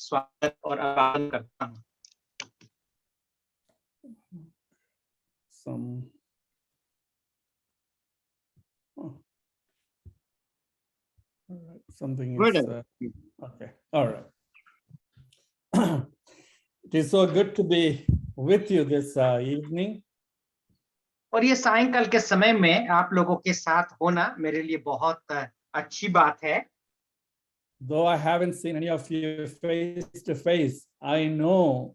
स्वागत और अभिवादन करता हूँ। Something Good. is okay. All right. It is so good to be with you this evening. और ये सायंकाल के समय में आप लोगों के साथ होना मेरे लिए बहुत अच्छी बात है। Though I haven't seen any of you face to face, I know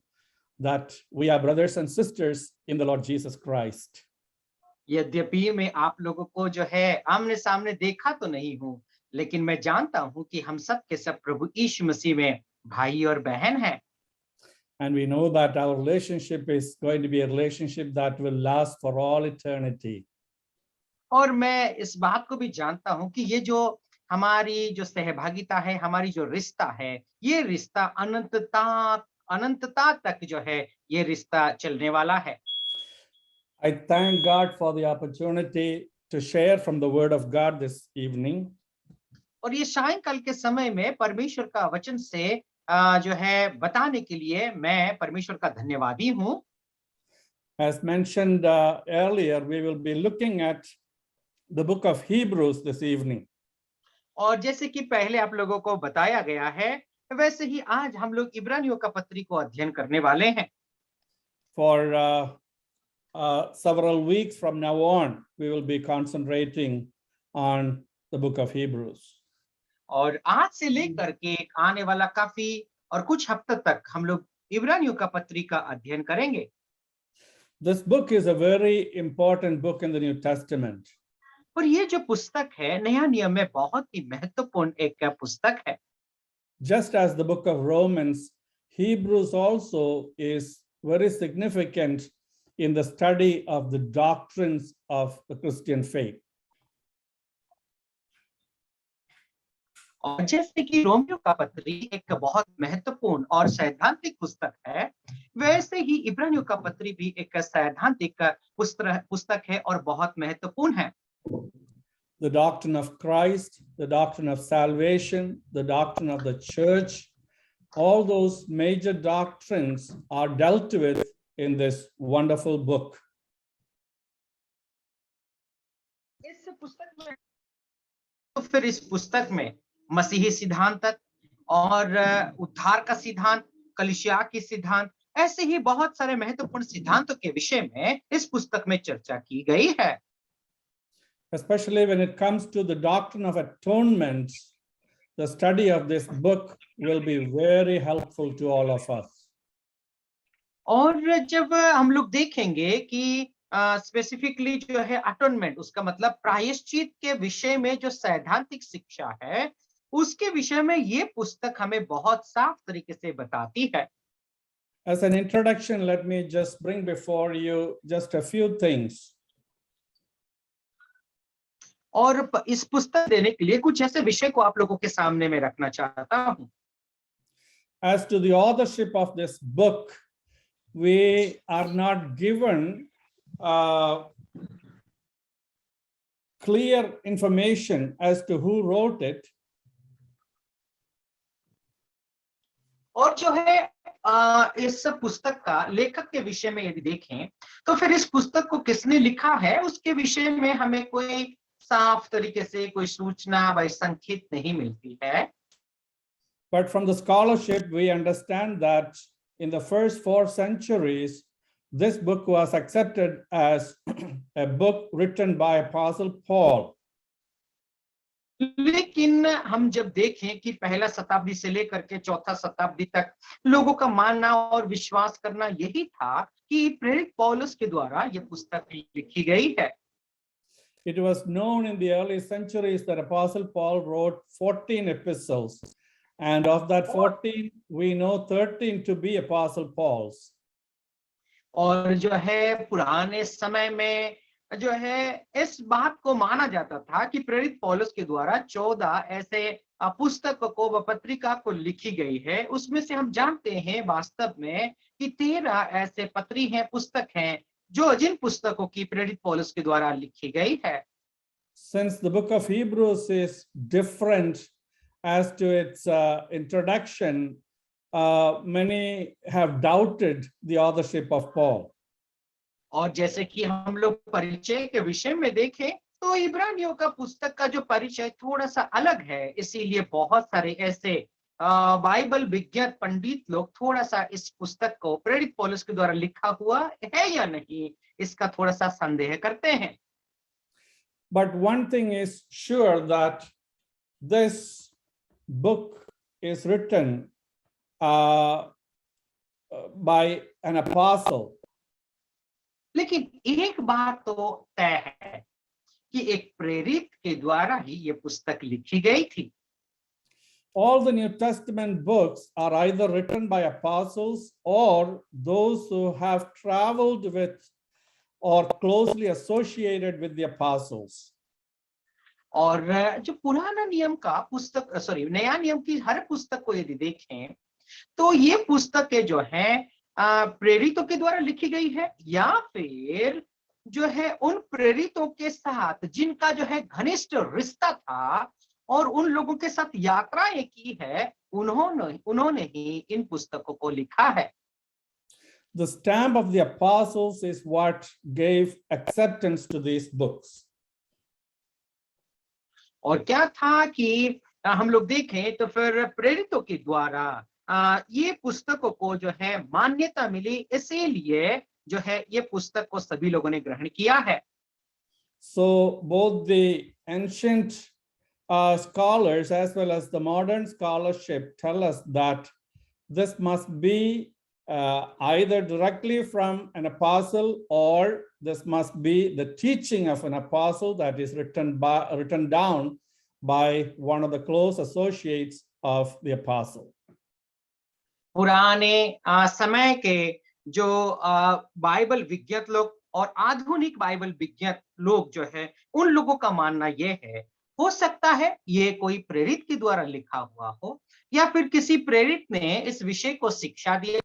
that we are brothers and sisters in the Lord Jesus Christ. यद्यपि मैं आप लोगों को जो है आमने सामने देखा तो नहीं हूँ, लेकिन मैं जानता हूँ कि हम सब के सब प्रभु यीशु मसीह में भाई और बहन हैं। And we know that our relationship is going to be a relationship that will last for all eternity. और मैं इस बात को भी जानता हूँ कि ये जो हमारी जो सहभागिता है, हमारी जो रिश्ता है, ये रिश्ता अनंतता तक जो है ये रिश्ता चलने वाला है। I thank God for the opportunity to share from the Word of God this evening. और ये सायंकाल के समय में परमेश्वर का वचन से जो है बताने के लिए मैं परमेश्वर का धन्यवादी हूँ। As mentioned earlier, we will be looking at the book of Hebrews this evening. और जैसे कि पहले आप लोगों को बताया गया है, वैसे ही आज हम लोग इब्रानियों का पत्री को अध्ययन करने वाले हैं। For several weeks from now on, we will be concentrating on the book of Hebrews. और आज से लेकर के आने वाला काफी और कुछ हफ्ते तक हम लोग इब्रानियों का पत्री का अध्ययन करेंगे। This book is a very important book in the New Testament. और ये जो पुस्तक है नया नियम में बहुत ही महत्वपूर्ण एक पुस्तक है। Just as the book of Romans, Hebrews also is very significant in the study of the doctrines of the Christian faith. और जैसे कि रोमियो का पत्री एक बहुत महत्वपूर्ण और सैद्धांतिक पुस्तक है, वैसे ही इब्रानियों का पत्री भी एक सैद्धांतिक पुस्तक है और बहुत महत्वपूर्ण है। The doctrine of Christ, the doctrine of salvation, the doctrine of the church, all those major doctrines are dealt with in this wonderful book. इस पुस्तक में तो फिर इस पुस्तक में मसीही सिद्धांत और उद्धार का सिद्धांत, कलीसिया की सिद्धांत, ऐसे ही बहुत सारे महत्वपूर्ण सिद्धांतों के विषय में इस पुस्तक में चर्चा की गई है। Especially when it comes to the doctrine of atonement, the study of this book will be very helpful to all of us. और जब हम लोग देखेंगे कि स्पेसिफिकली जो है अटोनमेंट, उसका मतलब प्रायश्चित के विषय में जो सैद्धांतिक शिक्षा है, उसके विषय में ये पुस्तक हमें बहुत साफ तरीके से बताती है। As an introduction, let me just bring before you just a few things. और इस पुस्तक देने के लिए कुछ ऐसे विषय को आप लोगों के सामने में रखना चाहता हूं। As to the authorship of this book, we are not given clear information as to who wrote it. और जो है इस पुस्तक का लेखक के विषय में यदि देखें तो फिर इस पुस्तक को किसने लिखा है उसके विषय में हमें कोई साफ तरीके से कोई सूचना व संकेत नहीं मिलती है। But from the scholarship, we understand that in the first 4 centuries, this book was accepted as a book written by Apostle Paul. लेकिन हम जब देखें कि पहला शताब्दी से लेकर के चौथा शताब्दी तक लोगों का मानना और विश्वास करना यही था कि प्रेरित पौलुस के द्वारा यह पुस्तक लिखी गई है। It was known in the early centuries that Apostle Paul wrote 14 epistles, and of that 14, we know 13 to be Apostle Paul's. और जो है पुराने समय में जो है इस बात को माना जाता था कि प्रेरित पौलुस के द्वारा 14 ऐसे पुस्तक को व पत्रिका को लिखी गई है। उसमें से हम जानते हैं वास्तव में कि 13 ऐसे पत्री हैं, पुस्तक हैं जो जिन पुस्तकों की प्रेरित पौलुस के द्वारा लिखी गई है। Since the book of Hebrews is different as to its introduction many have doubted the authorship of Paul. और जैसे कि हम लोग परिचय के विषय में देखें तो इब्रानियों का पुस्तक का जो परिचय थोड़ा सा अलग है, इसीलिए बहुत सारे ऐसे बाइबल विज्ञान पंडित लोग थोड़ा सा इस पुस्तक को प्रेरित पौलुस के द्वारा लिखा हुआ है या नहीं, इसका थोड़ा सा संदेह करते हैं। But one thing is sure, that this book is written by an apostle. लेकिन एक बात तो तय है कि एक प्रेरित के द्वारा ही ये पुस्तक लिखी गई थी। All the New Testament books are either written by apostles or those who have traveled with or closely associated with the apostles. और जो पुराना नियम का पुस्तक नया नियम की हर पुस्तक को यदि देखें तो ये पुस्तकें जो है प्रेरितों के द्वारा लिखी गई है, या फिर जो है उन प्रेरितों के साथ जिनका जो है घनिष्ठ रिश्ता था और उन लोगों के साथ यात्राएं की है, उन्होंने ही इन पुस्तकों को लिखा है। The stamp of the apostles is what gave acceptance to these books. और क्या था कि हम लोग देखें तो फिर प्रेरितों के द्वारा ये पुस्तकों को जो है मान्यता मिली, इसीलिए जो है ये पुस्तक को सभी लोगों ने ग्रहण किया है। So both the ancient scholars as well as the modern scholarship tell us that this must be either directly from an apostle, or this must be the teaching of an apostle that is written down by one of the close associates of the apostle. पुराने समय के जो Bible विज्ञान लोग और आधुनिक Bible विज्ञान लोग जो है, उन लोगों का मानना ये है, हो सकता है ये कोई प्रेरित के द्वारा लिखा हुआ हो या फिर किसी प्रेरित ने इस विषय को शिक्षा दी।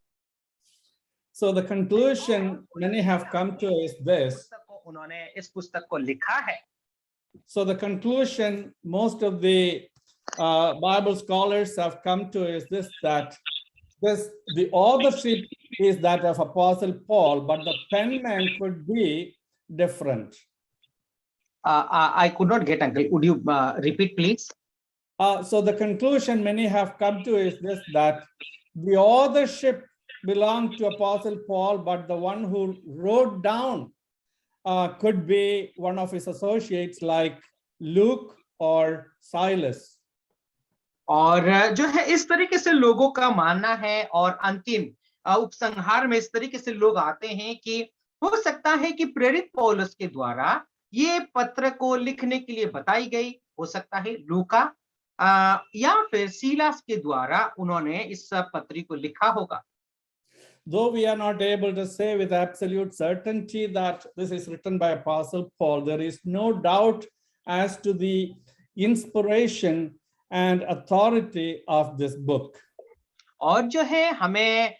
So the conclusion many have come to is this. उन्होंने इस पुस्तक को लिखा है। So the conclusion most of the Bible scholars have come to is this, that the authorship is that of Apostle Paul, but the penman could be different. I could not get, uncle. Would you repeat, please? So the conclusion many have come to is this, that the authorship belonged to Apostle Paul, but the one who wrote down could be one of his associates like Luke or Silas. और जो है इस तरीके से लोगों का मानना है, और अंतिम उपसंहार में इस तरीके से लोग आते हैं कि हो सकता है कि प्रेरित पौलुस के द्वारा ये पत्र को लिखने के लिए बताई गई, हो सकता है लूका या फिर सीलास के द्वारा उन्होंने इस पत्री को लिखा होगा। Though we are not able to say with absolute certainty that this is written by Apostle Paul, there is no doubt as to the inspiration and authority of this book. और जो है हमें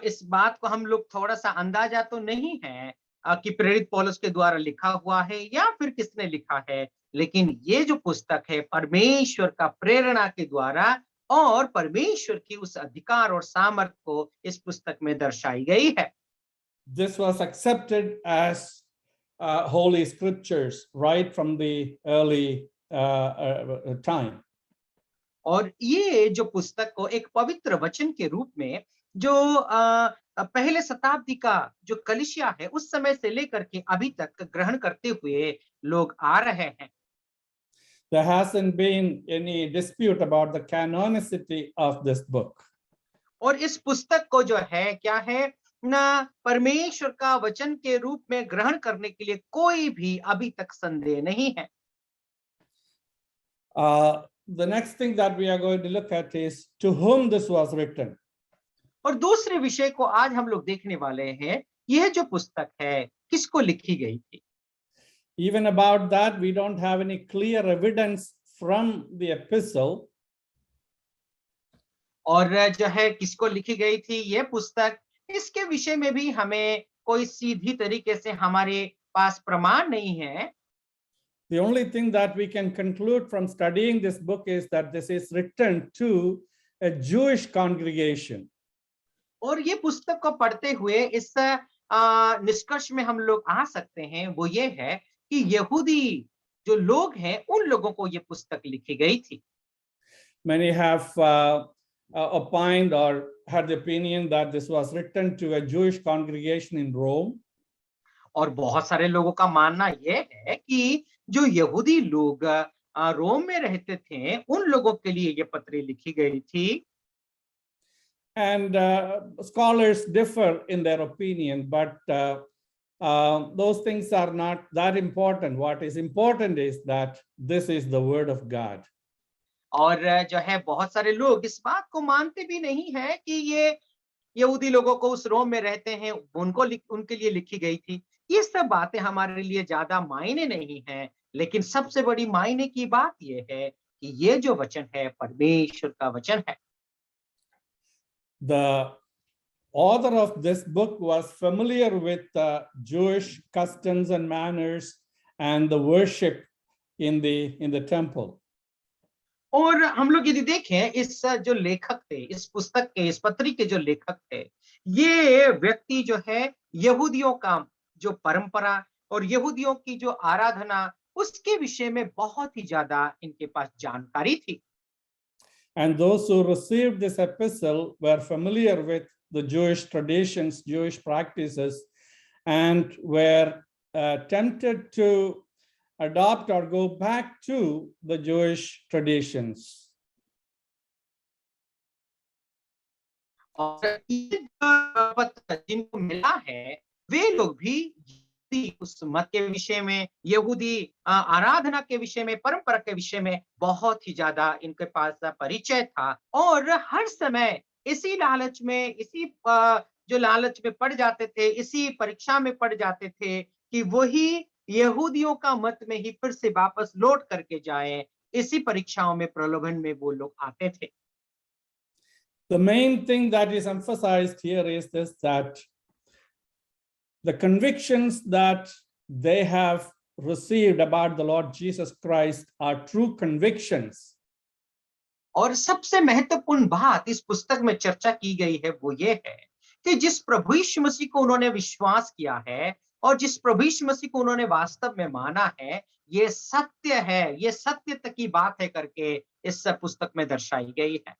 इस बात को हम लोग थोड़ा सा अंदाजा तो नहीं है कि प्रेरित पौलुस के द्वारा लिखा हुआ है या फिर किसने लिखा है, लेकिन ये जो पुस्तक है परमेश्वर का प्रेरणा के द्वारा और परमेश्वर की उस अधिकार और सामर्थ को इस पुस्तक में दर्शाई गई है। This was accepted as holy scriptures right from the early time. और ये जो पुस्तक को एक पवित्र वचन के रूप में जो पहले शताब्दी का जो कलीसिया है उस समय से लेकर के अभी तक ग्रहण करते हुए लोग आ रहे हैं। There hasn't been any dispute about the canonicity of this book. और इस पुस्तक को जो है क्या है ना, परमेश्वर का वचन के रूप में ग्रहण करने के लिए कोई भी अभी तक संदेह नहीं है। The next thing that we are going to look at is to whom this was written. और दूसरे विषय को आज हम लोग देखने वाले हैं, यह जो पुस्तक है किसको लिखी गई थी। Even about that, we don't have any clear evidence from the epistle. और जो है किसको लिखी गई थी ये पुस्तक, इसके विषय में भी हमें कोई सीधी तरीके से हमारे पास प्रमाण नहीं है। The only thing that we can conclude from studying this book is that this is written to a Jewish congregation. और ये पुस्तक को पढ़ते हुए इस निष्कर्ष में हम लोग आ सकते हैं, वो ये है कि यहूदी जो लोग हैं उन लोगों को ये पुस्तक लिखी गई थी। Many have opined or had the opinion that this was written to a Jewish congregation in Rome. और बहुत सारे लोगों का मानना यह है कि जो यहूदी लोग रोम में रहते थे उन लोगों के लिए ये पत्री लिखी गई थी। And scholars differ in their opinion, but those things are not that important. What is important is that this is the word of God. और जो है बहुत सारे लोग इस बात को मानते भी नहीं है कि ये यहूदी लोगों को उस रोम में रहते हैं उनके लिए लिखी गई थी। ये सब बातें हमारे लिए ज्यादा मायने नहीं है, लेकिन सबसे बड़ी मायने की बात ये है कि ये जो वचन है परमेश्वर का वचन है। The author of this book was familiar with Jewish customs and manners and the worship in the temple. और हम लोग यदि देखें इस जो लेखक थे, इस पुस्तक के, इस पत्री के जो लेखक थे, ये व्यक्ति जो है यहूदियों का जो परंपरा और यहूदियों की जो आराधना उसके विषय में बहुत ही ज्यादा इनके पास जानकारी थी। And those who received this epistle were familiar with the Jewish traditions, Jewish practices, and were tempted to adopt or go back to the Jewish traditions. और ये पत्र जिनको मिला है वे लोग भी उस मत के विषय में, यहूदी आराधना के विषय में, परंपरा के विषय में बहुत ही ज्यादा इनके पास परिचय था और हर समय इसी लालच में, इसी जो लालच में पड़ जाते थे, इसी परीक्षा में पड़ जाते थे कि वही यहूदियों का मत में ही फिर से वापस लौट करके जाएं। इसी परीक्षाओं में, प्रलोभन में वो लोग आते थे। The main thing that is emphasized here is this, that the convictions that they have received about the Lord Jesus Christ are true convictions. और सबसे महत्वपूर्ण बात इस पुस्तक में चर्चा की गई है वो ये है कि जिस प्रभु यीशु मसीह को उन्होंने विश्वास किया है और जिस प्रभु यीशु मसीह को उन्होंने वास्तव में माना है, ये सत्य है, ये सत्य की बात है करके इस पुस्तक में दर्शाई गई है।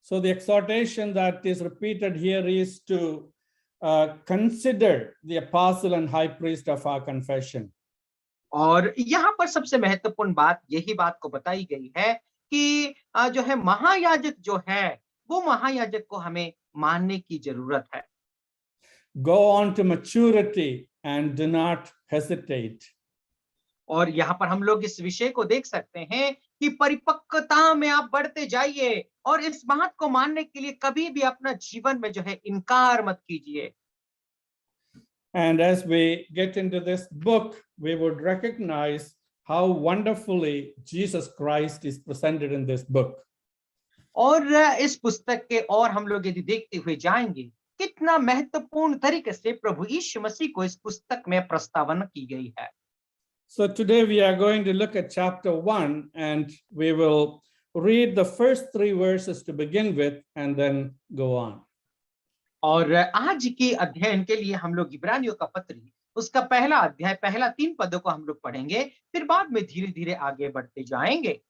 So the exhortation that is repeated here is to consider the apostle and high priest of our confession. और यहाँ पर सबसे महत्वपूर्ण बात यही बात को बताई गई है कि जो है महायाजक जो है वो महायाजक को हमें मानने की जरूरत है। Go on to maturity and do not hesitate. और यहाँ पर हम लोग इस विषय को देख सकते हैं कि परिपक्वता में आप बढ़ते जाइए और इस बात को मानने के लिए कभी भी अपना जीवन में जो है इनकार मत कीजिए। And as we get into this book, we would recognize how wonderfully Jesus Christ is presented in this book. और इस पुस्तक के और हम लोग यदि देखते हुए जाएंगे कितना महत्वपूर्ण तरीके से प्रभु यीशु मसीह को इस पुस्तक में प्रस्तावना की गई है। So today we are going to look at chapter 1 and we will read the first 3 verses to begin with and then go on. और आज के अध्ययन के लिए हम लोग इब्रानियों का पत्र उसका पहला अध्याय, पहला 3 पदों को हम लोग पढ़ेंगे, फिर बाद में धीरे-धीरे आगे बढ़ते जाएंगे।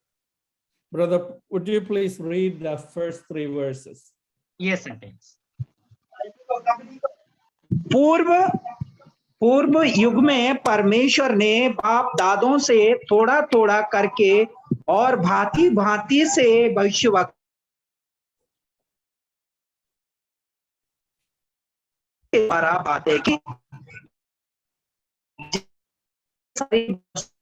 Brother, would you please read the first 3 verses? Yes, sentence. पूर्व युग में परमेश्वर ने बाप दादों से थोड़ा थोड़ा करके और भांति भांति से भविष्यवक्ता द्वारा बातें की,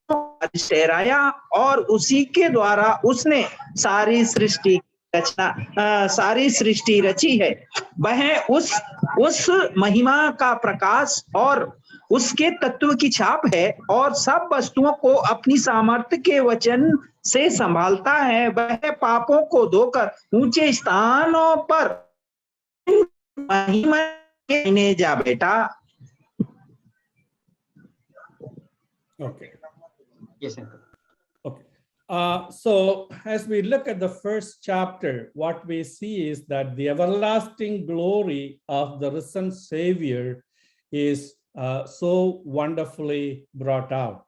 ठहराया और उसी के द्वारा उसने सारी सृष्टि रची है। वह उस महिमा का प्रकाश और उसके तत्व की छाप है और सब वस्तुओं को अपनी सामर्थ्य के वचन से संभालता है। वह पापों को धोकर ऊंचे स्थानों पर महिमा के जा बैठा। Okay. Yes, sir. Okay. So as we look at the first chapter, what we see is that the everlasting glory of the risen Savior is so wonderfully brought out.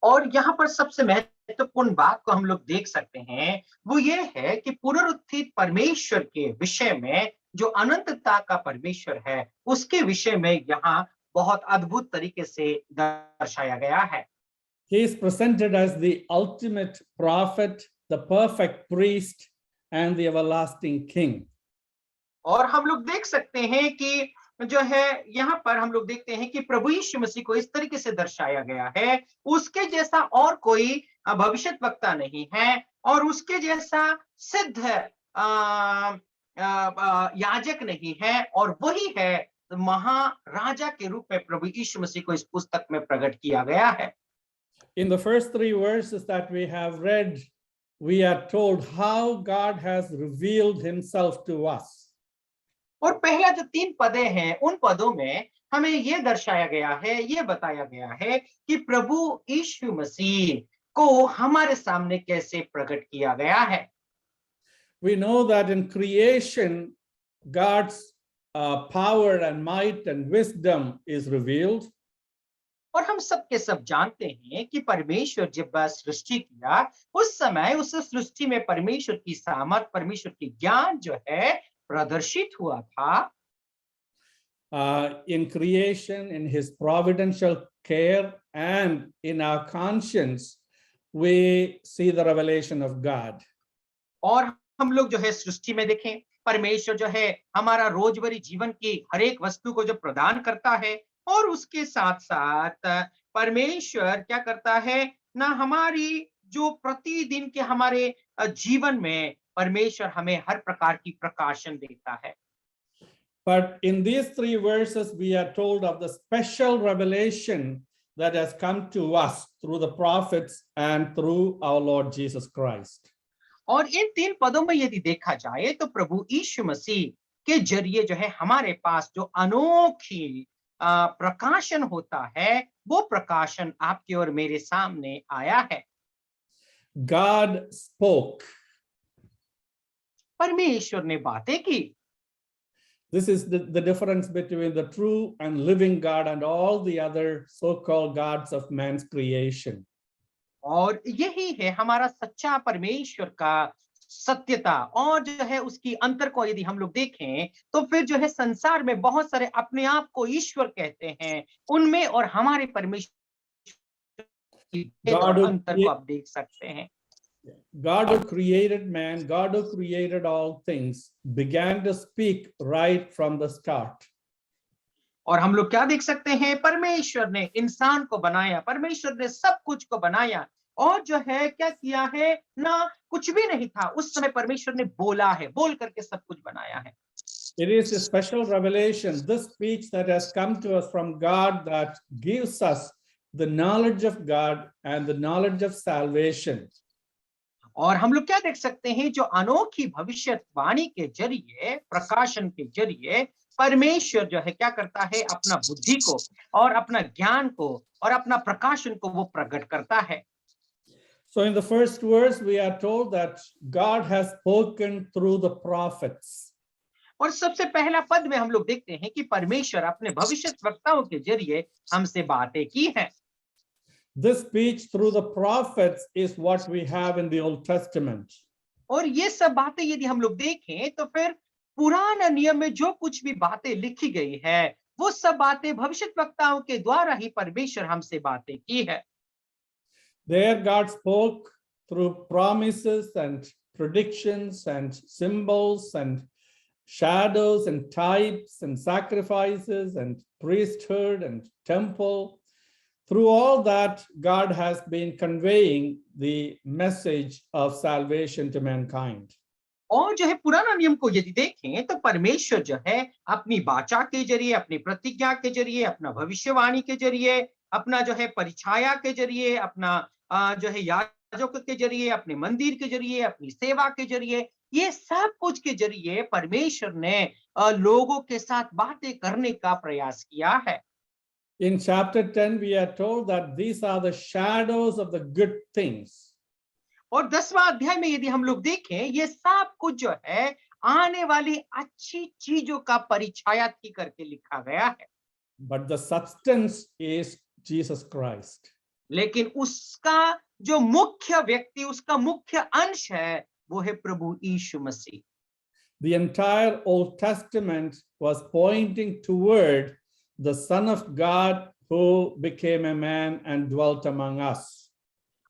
और यहाँ पर सबसे महत्वपूर्ण बात को हम लोग देख सकते हैं वो ये है कि पुनरुत्थित परमेश्वर के विषय में जो अनंतता का परमेश्वर है उसके विषय में यहाँ बहुत अद्भुत तरीके से दर्शाया गया है। He is presented as the ultimate prophet, the perfect priest, and the everlasting king. और हम लोग देख सकते हैं कि जो है यहाँ पर हम लोग देखते हैं कि प्रभु यीशु मसीह को इस तरीके से दर्शाया गया है उसके जैसा और कोई भविष्यद्वक्ता नहीं है और उसके जैसा सिद्ध याजक नहीं है और वही है महाराजा के रूप में प्रभु यीशु मसीह को इस पुस्तक में प्रकट किया गया है। In the first 3 verses that we have read, we are told how God has revealed himself to us. और पहला जो 3 पदे हैं उन पदों में हमें ये दर्शाया गया है, ये बताया गया है कि प्रभु यीशु मसीह को हमारे सामने कैसे प्रकट किया गया है। We know that in creation, God's power and might and wisdom is revealed. और हम सब के सब जानते हैं कि परमेश्वर जब सृष्टि किया उस समय उस सृष्टि में परमेश्वर की सामर्थ, परमेश्वर की ज्ञान जो है प्रदर्शित हुआ था। In creation, in his providential care and in our conscience, we see the revelation of God. और हम लोग जो है सृष्टि में देखें परमेश्वर जो है हमारा रोजमर्रा जीवन की हर एक वस्तु को जो प्रदान करता है और उसके साथ साथ परमेश्वर क्या करता है ना हमारी जो प्रतिदिन के हमारे जीवन में परमेश्वर हमें हर प्रकार की प्रकाशन देता है। But in these 3 verses, we are told of the special revelation that has come to us through the prophets and through our Lord Jesus Christ. और इन 3 पदों में यदि देखा जाए तो प्रभु यीशु मसीह के जरिए जो है हमारे पास जो अनोखी प्रकाशन होता है वो प्रकाशन आपके और मेरे सामने आया है। God spoke. परमेश्वर ने बातें की। This is the difference between the true and living God and all the other so-called gods of man's creation. और यही है हमारा सच्चा परमेश्वर का सत्यता और जो है उसकी अंतर को यदि हम लोग देखें तो फिर जो है संसार में बहुत सारे अपने आप को ईश्वर कहते हैं उनमें और हमारे परमेश्वर की अंतर को आप देख सकते हैं। God who created man, God who created all things, began to speak right from the start. और हम लोग क्या देख सकते हैं परमेश्वर ने इंसान को बनाया, परमेश्वर ने सब कुछ को बनाया और जो है क्या किया है ना कुछ भी नहीं था उस समय परमेश्वर ने बोला है, बोल करके सब कुछ बनाया है। It is a special revelation, this speech that has come to us from God that gives us the knowledge of God and the knowledge of salvation. और हम लोग क्या देख सकते हैं जो अनोखी भविष्यवाणी के जरिए, प्रकाशन के जरिए परमेश्वर जो है क्या करता है अपना बुद्धि को और अपना ज्ञान को और अपना प्रकाशन को वो प्रकट करता है। So in the first verse we are told that God has spoken through the prophets. और सबसे पहला पद में हम लोग देखते हैं कि परमेश्वर अपने भविष्यद्वक्ताओं के जरिए हमसे बातें की हैं। This speech through the prophets is what we have in the Old Testament. और ये सब बातें यदि हम लोग देखें तो फिर पुराना नियम में जो कुछ भी बातें लिखी गई है वो सब बातें भविष्यद्वक्ताओं के द्वारा ही परमेश्वर हमसे बातें की है। There God spoke through promises and predictions and symbols and shadows and types and sacrifices and priesthood and temple. Through all that, God has been conveying the message of salvation to mankind. और जो है पुराना नियम को यदि देखें तो परमेश्वर जो है अपनी वाचा के जरिए, अपनी प्रतिज्ञा के जरिए, अपना भविष्यवाणी के जरिए, अपना जो है परिछाया के जरिए, अपना जो है याजक के जरिए, अपने मंदिर के जरिए, अपनी सेवा के जरिए, ये सब कुछ के जरिए परमेश्वर ने लोगों के साथ बातें करने का प्रयास किया है। In chapter 10, we are told that these are the shadows of the good things. और 10वां अध्याय में यदि हम लोग देखें, ये सब कुछ जो है आने वाली अच्छी चीजों का परिछाया करके लिखा गया है। But the substance is Jesus Christ. लेकिन उसका जो मुख्य व्यक्ति, उसका मुख्य अंश है, वो है प्रभु यीशु मसीह। The entire Old Testament was pointing toward the Son of God who became a man and dwelt among us.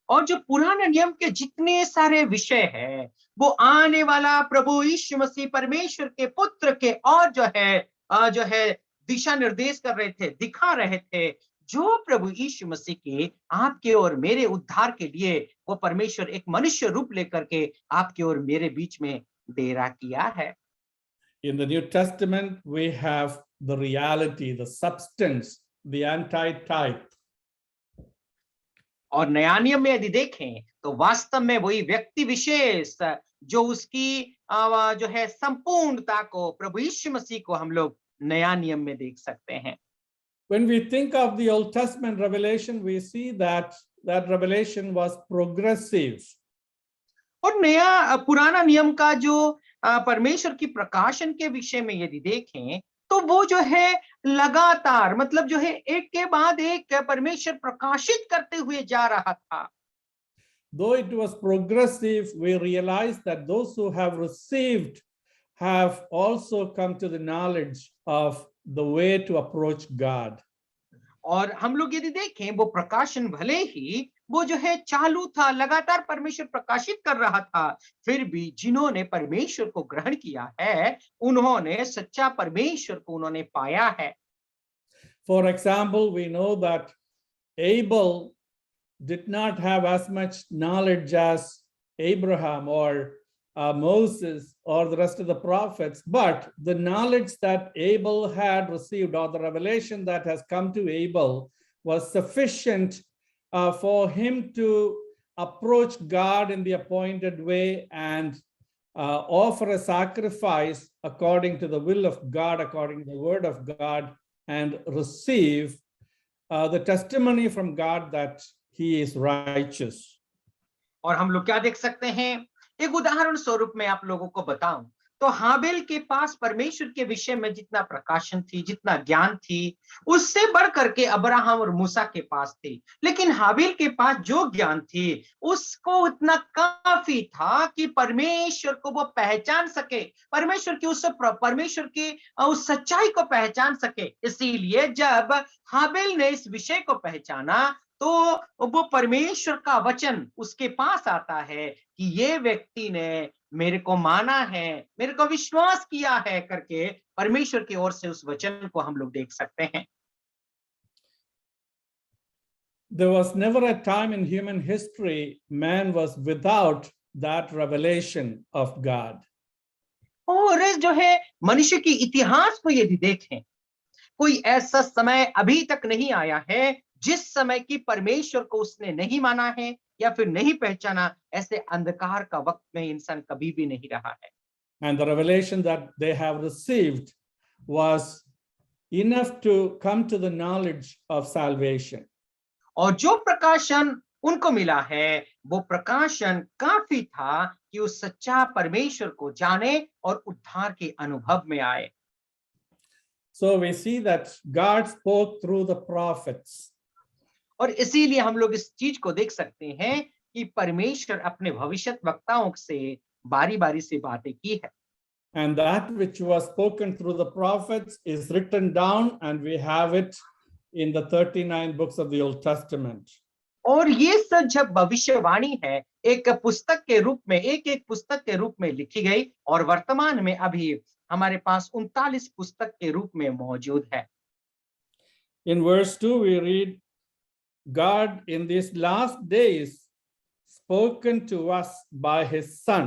और जो पुराने नियम के जितने सारे विषय हैं, वो आने वाला प्रभु यीशु मसीह परमेश्वर के पुत्र के और जो है दिशा निर्देश कर रहे थे, दिखा रहे थे, जो प्रभु यीशु मसीह के आपके और मेरे उद्धार के लिए वो परमेश्वर एक मनुष्य रूप लेकर के आपके और मेरे बीच में डेरा किया है। In the New Testament, we have the reality, the substance, the antitype. और नया नियम में यदि देखें तो वास्तव में वही व्यक्ति विशेष जो उसकी जो है संपूर्णता को, प्रभु यीशु मसीह को हम लोग नया नियम में देख सकते हैं। When we think of the Old Testament revelation, we see that revelation was progressive. और नया पुराना नियम का जो परमेश्वर की प्रकाशन के विषय में यदि देखें तो वो जो है लगातार, मतलब जो है एक के बाद एक परमेश्वर प्रकाशित करते हुए जा रहा था। Though it was progressive, we realize that those who have received have also come to the knowledge of the way to approach God. और हम लोग यदि देखें, वो प्रकाशन भले ही वो जो है चालू था, लगातार परमेश्वर प्रकाशित कर रहा था, फिर भी जिन्होंने परमेश्वर को ग्रहण किया है, उन्होंने सच्चा परमेश्वर को उन्होंने पाया है। For example, we know that Abel did not have as much knowledge as Abraham or Moses or the rest of the prophets, but the knowledge that Abel had received, or the revelation that has come to Abel, was sufficient for him to approach God in the appointed way and offer a sacrifice according to the will of God, according to the word of God, and receive the testimony from God that he is righteous. और हम लोग क्या देख सकते हैं, एक उदाहरण स्वरूप में आप लोगों को बताऊं तो हाबिल के पास परमेश्वर के विषय में जितना प्रकाशन थी, जितना ज्ञान थी, उससे बढ़ करके अब्राहम और मूसा के पास थी। लेकिन हाबिल के पास जो ज्ञान थी उसको उतना काफी था कि परमेश्वर को वो पहचान सके, परमेश्वर की उस सच्चाई को पहचान सके। इसीलिए जब हाबिल ने इस विषय को पहचाना तो वो परमेश्वर का वचन उसके पास आता है कि ये व्यक्ति ने मेरे को माना है, मेरे को विश्वास किया है करके परमेश्वर की ओर से उस वचन को हम लोग देख सकते हैं। There was never a time in human history man was without that revelation of God. और जो है मनुष्य की इतिहास को यदि देखें, कोई ऐसा समय अभी तक नहीं आया है जिस समय की परमेश्वर को उसने नहीं माना है या फिर नहीं पहचाना। ऐसे अंधकार का वक्त में इंसान कभी भी नहीं रहा है। And the revelation that they have received was enough to come to the knowledge of salvation. और जो प्रकाशन उनको मिला है वो प्रकाशन काफी था कि उस सच्चा परमेश्वर को जाने और उद्धार के अनुभव में आए। So we see that God spoke through the prophets. और इसीलिए हम लोग इस चीज को देख सकते हैं कि परमेश्वर अपने भविष्यद्वक्ताओं से बारी-बारी से बातें की है। And that which was spoken through the prophets is written down, and we have it in the 39 books of the Old Testament. और ये सब जब भविष्यवाणी है एक पुस्तक के रूप में, एक पुस्तक के रूप में लिखी गई और वर्तमान में अभी हमारे पास 39 पुस्तक के रूप में मौजूद है। In verse 2 we read, God in these last days spoken to us by his son.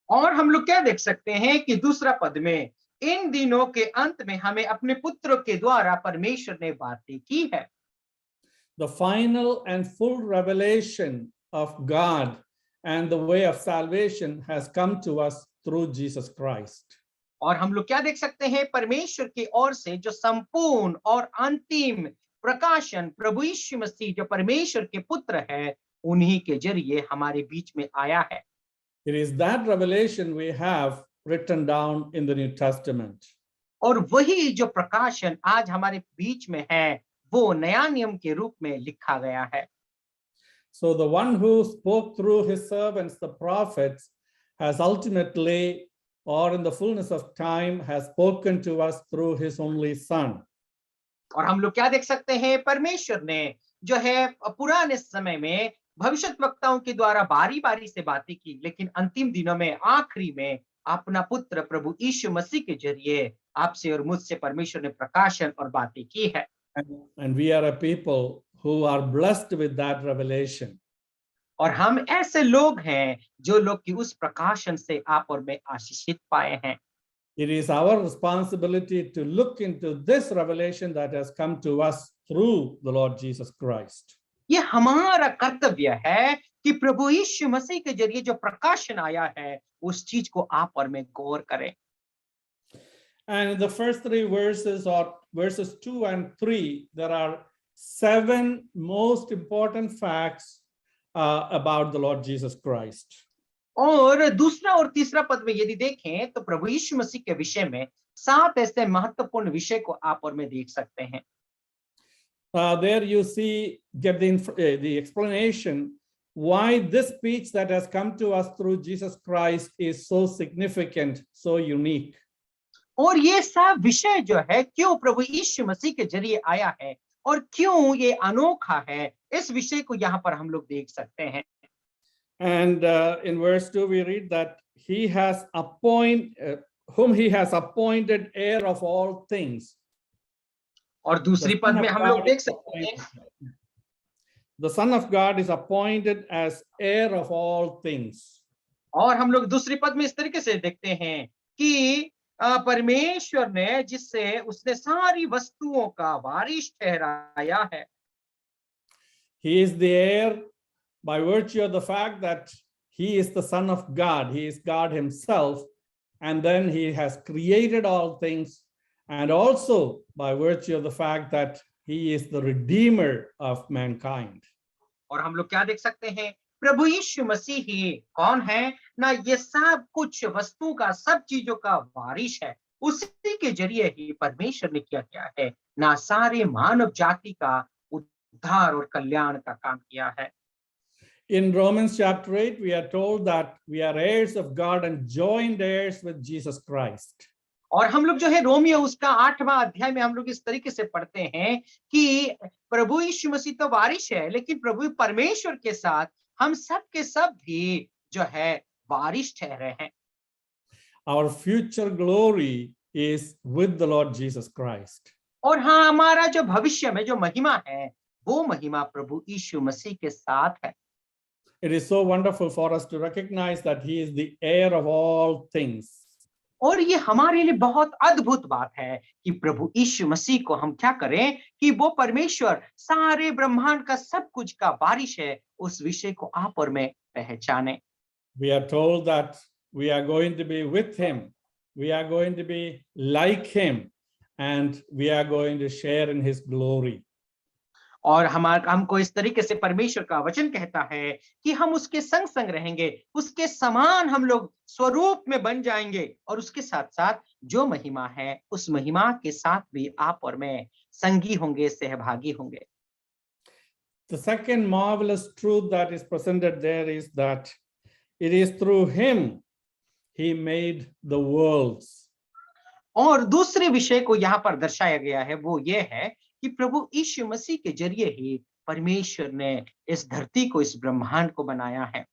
और हम लोग क्या देख सकते हैं कि दूसरा पद में, इन दिनों के अंत में हमें अपने पुत्र के द्वारा परमेश्वर ने बातें की है। The final and full revelation of God and the way of salvation has come to us through Jesus Christ. और हम लोग क्या देख सकते हैं, परमेश्वर की ओर से जो संपूर्ण और अंतिम प्रकाशन प्रभु यीशु मसीह जो परमेश्वर के पुत्र है उन्हीं के जरिए हमारे बीच में आया है। It is that revelation we have written down in the New Testament. और वही जो प्रकाशन आज हमारे बीच में है, वो नया नियम के रूप में लिखा गया है। So the one who spoke through his servants, the prophets, has ultimately, or in the fullness of time, has spoken to us through his only Son. और हम लोग क्या देख सकते हैं, परमेश्वर ने जो है पुराने समय में भविष्यद्वक्ताओं के द्वारा बारी बारी से बातें की, लेकिन अंतिम दिनों में आखिरी में अपना पुत्र प्रभु यीशु मसीह के जरिए आपसे और मुझसे परमेश्वर ने प्रकाशन और बातें की है। And we are a people who are blessed with that revelation. और हम ऐसे लोग हैं जो लोग की उस प्रकाशन से आप और मैं आशीषित पाए हैं। It is our responsibility to look into this revelation that has come to us through the Lord Jesus Christ. ये हमारा कर्तव्य है कि प्रभु यीशु मसीह के जरिए जो प्रकाशन आया है, उस चीज को आप और मैं गौर करें। And in the first three verses, or verses 2 and 3, there are 7 most important facts about the Lord Jesus Christ. और दूसरा और तीसरा पद में यदि देखें तो प्रभु यीशु मसीह के विषय में 7 ऐसे महत्वपूर्ण विषय को आप और मैं देख सकते हैं। There you get the explanation why this speech that has come to us through Jesus Christ is so significant, so unique. और ये सब विषय जो है क्यों प्रभु यीशु मसीह के जरिए आया है और क्यों ये अनोखा है, इस विषय को यहाँ पर हम लोग देख सकते हैं। And in verse 2 we read that he has whom he has appointed heir of all things. और दूसरी पद में हम लोग देख सकते हैं, the Son of God is appointed as heir of all things. और हम लोग दूसरी पद में इस तरीके से देखते हैं कि परमेश्वर ने जिससे उसने सारी वस्तुओं का वारिस ठहराया है। He is the heir by virtue of the fact that he is the Son of God, he is God himself, and then he has created all things, and also by virtue of the fact that he is the Redeemer of mankind. और हम लोग क्या देख सकते हैं, प्रभु यीशु मसीह ही कौन है ना, ये सब कुछ वस्तु का, सब चीजों का वारिस है। उसी के जरिए ही परमेश्वर ने क्या किया है ना, सारे मानव जाति का उद्धार और कल्याण का काम किया है। In Romans chapter 8, we are told that we are heirs of God and joint heirs with Jesus Christ. और हम लोग जो है रोमियो उसका 8वां अध्याय में हम लोग इस तरीके से पढ़ते हैं कि प्रभु यीशु मसीह तो वारिस है, लेकिन प्रभु परमेश्वर के साथ हम सब के सब भी जो है वारिस ठहरे हैं। Our future glory is with the Lord Jesus Christ. और हाँ, हमारा जो भविष्य में जो महिमा है, वो महिमा प्रभु यीशु मसीह के साथ है। It is so wonderful for us to recognize that he is the heir of all things. और ये हमारे लिए बहुत अद्भुत बात है कि प्रभु यीशु मसीह को हम क्या करें कि वो परमेश्वर सारे ब्रह्मांड का सब कुछ का वारिस है, उस विषय को आप और मैं पहचाने। We are told that we are going to be with him, we are going to be like him, and we are going to share in his glory. और हमको इस तरीके से परमेश्वर का वचन कहता है कि हम उसके संग संग रहेंगे, उसके समान हम लोग स्वरूप में बन जाएंगे, और उसके साथ साथ जो महिमा है उस महिमा के साथ भी आप और मैं संगी होंगे, सहभागी होंगे। The second marvelous truth that is presented there is that it is through him he made the worlds. और दूसरे विषय को यहाँ पर दर्शाया गया है, वो ये है कि प्रभु यीशु मसीह के जरिए ही परमेश्वर ने इस धरती को, इस ब्रह्मांड को बनाया है।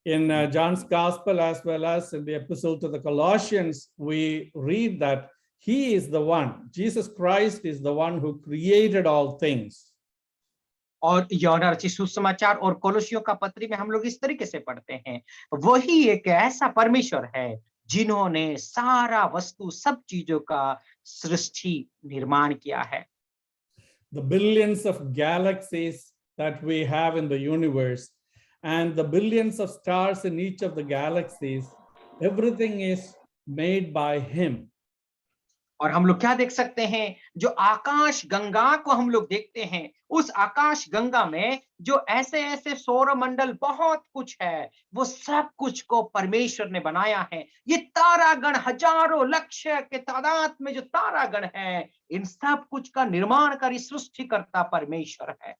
In John's Gospel as well as in the Epistle to the Colossians, we read that he is the one, Jesus Christ is the one who created all things. और यूहन्ना रचित सुसमाचार और कोलोसियों का पत्री में हम लोग इस तरीके से पढ़ते हैं, वही एक ऐसा परमेश्वर है जिन्होंने सारा वस्तु, सब चीजों का सृष्टि निर्माण किया है। The billions of galaxies that we have in the universe and the billions of stars in each of the galaxies, everything is made by him. और हम लोग क्या देख सकते हैं, जो आकाश गंगा को हम लोग देखते हैं, उस आकाश गंगा में जो ऐसे ऐसे सौर मंडल बहुत कुछ है, वो सब कुछ को परमेश्वर ने बनाया है। ये तारागण हजारों लक्ष के तादाद में जो तारागण है, इन सब कुछ का निर्माणकारी सृष्टिकर्ता परमेश्वर है।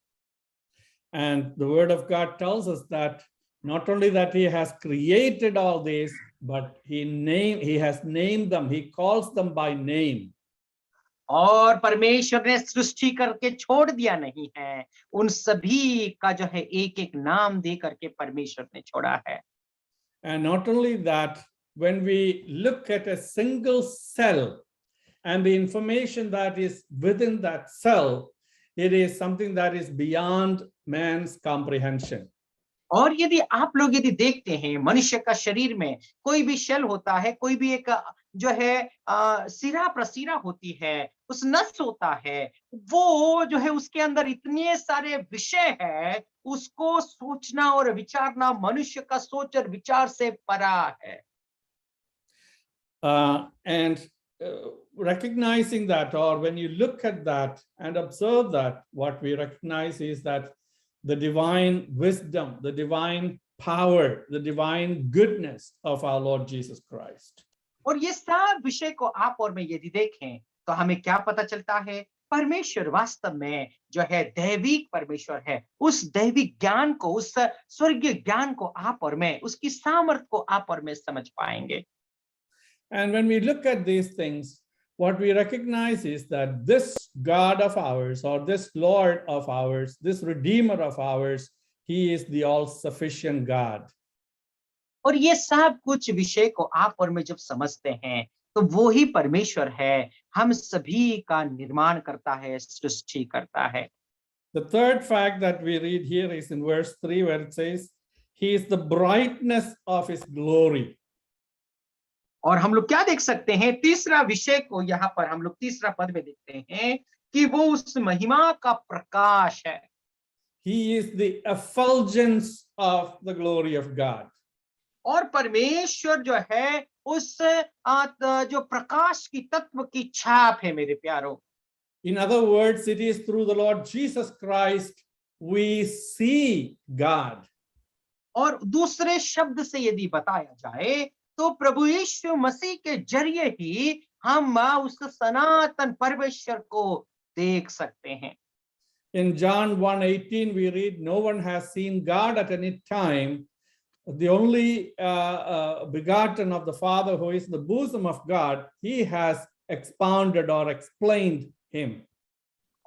And the word of God tells us that not only that he has created all these, but he has named them, he calls them by name. और परमेश्वर ने सृष्टि करके छोड़ दिया नहीं है, उन सभी का जो है एक एक नाम दे करके परमेश्वर ने छोड़ा है। And not only that, when we look at a single cell and the information that is within that cell, it is something that is beyond man's comprehension. और यदि देखते हैं मनुष्य का शरीर में कोई भी शेल होता है, कोई भी एक जो है सिरा प्रसिरा होती है, उस नस होता है, वो जो है उसके अंदर इतने सारे विषय है, उसको सोचना और विचारना मनुष्य का सोच और विचार से परा है। And recognizing that, or when you look at that and observe that, what we recognize is that the divine wisdom, the divine power, the divine goodness of our Lord Jesus Christ. और ये सब विषय को आप और मैं यदि देखें तो हमें क्या पता चलता है, परमेश्वर वास्तव में जो है दैविक परमेश्वर है। उस दैविक ज्ञान को, उस स्वर्गीय ज्ञान को आप और मैं, उसकी सामर्थ्य को आप और मैं समझ पाएंगे। And when we look at these things, what we recognize is that this God of ours, or this Lord of ours, this Redeemer of ours, he is the all-sufficient God. और ये सब कुछ विषय को आप और मैं जब समझते हैं तो वो ही परमेश्वर है, हम सभी का निर्माण करता है, सृष्टि करता है। The third fact that we read here is in verse 3, where it says, he is the brightness of his glory. और हम लोग क्या देख सकते हैं, तीसरा विषय को यहाँ पर हम लोग तीसरा पद में देखते हैं कि वो उस महिमा का प्रकाश है। He is the effulgence of the glory of God. और परमेश्वर जो है उस जो प्रकाश की तत्व की छाप है मेरे प्यारो। In other words, it is through the Lord Jesus Christ we see God. और दूसरे शब्द से यदि बताया जाए तो प्रभु यीशु मसीह के जरिए ही हम उस सनातन परमेश्वर को देख सकते हैं। In John 1:18 we read, no one has seen God at any time. The only begotten of the Father, who is in the bosom of God, he has expounded or explained him.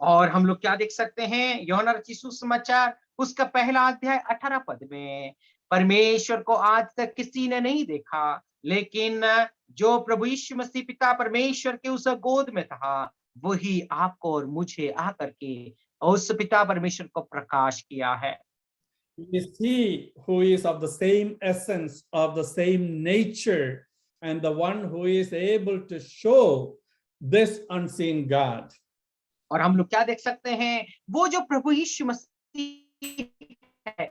और हम लोग क्या देख सकते हैं, यूहन्ना रचित सुसमाचार उसका पहला अध्याय 18 पद में, परमेश्वर को आज तक किसी ने नहीं देखा, लेकिन जो प्रभु यीशु मसीह पिता परमेश्वर के उस गोद में था, वही आपको और मुझे आकर के उस पिता परमेश्वर को प्रकाश किया है। It is he who is of the same essence, of the same nature, and the one who is able to show this unseen God. और हम लोग क्या देख सकते हैं, वो जो प्रभु यीशु मसीह है,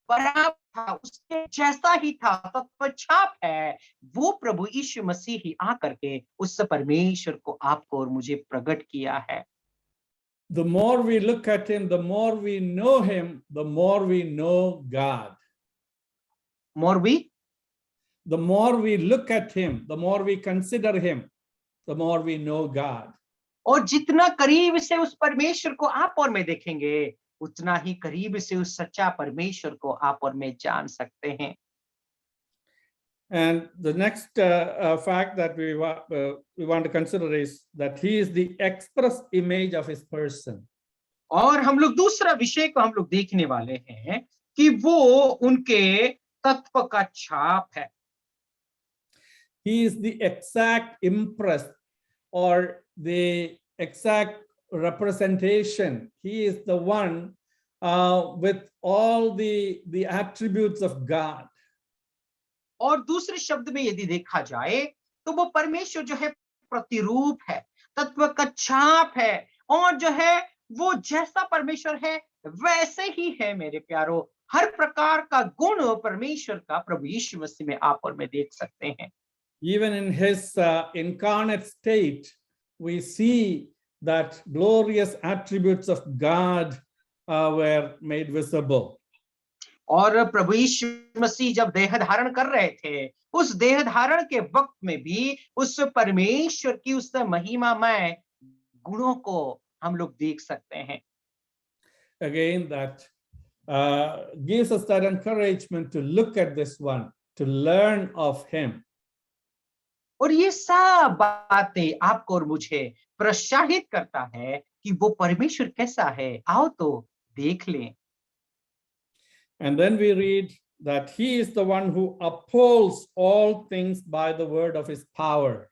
बराबर था, उसके जैसा ही था, तत्वछाप है, वो प्रभु यीशु मसीह ही आकर के उस परमेश्वर को आपको और मुझे प्रकट किया है। The more we look at him, the more we know him, the more we know God. The more we look at him, the more we consider him, the more we know God. और जितना करीब से उस परमेश्वर को आप और मैं देखेंगे, उतना ही करीब से उस सच्चा परमेश्वर को आप और मैं जान सकते हैं। And the next fact that we want to consider is that he is the express image of his person. और हम लोग दूसरा विषय को हम लोग देखने वाले हैं कि वो उनके तत्व का छाप है। He is the exact impress or the exact representation. He is the one with all the attributes of God. और दूसरे शब्द में यदि देखा जाए तो वो परमेश्वर जो है प्रतिरूप है, तत्व का छाप है, और जो है वो जैसा परमेश्वर है वैसे ही है मेरे प्यारो। हर प्रकार का गुण परमेश्वर का प्रभु यीशु मसीह में आप और मैं देख सकते हैं। Even in his incarnate state, we see that glorious attributes of God were made visible. और प्रभु यीशु मसीह जब देह धारण कर रहे थे, उस देह धारण के वक्त में भी उस परमेश्वर की उस महिमामय गुणों को हम लोग देख सकते हैं। Again, that gives us that encouragement to look at this one, to learn of him. और ये सब बातें आपको और मुझे प्रोत्साहित करता है कि वो परमेश्वर कैसा है, आओ तो देख लें। And then we read that he is the one who upholds all things by the word of his power.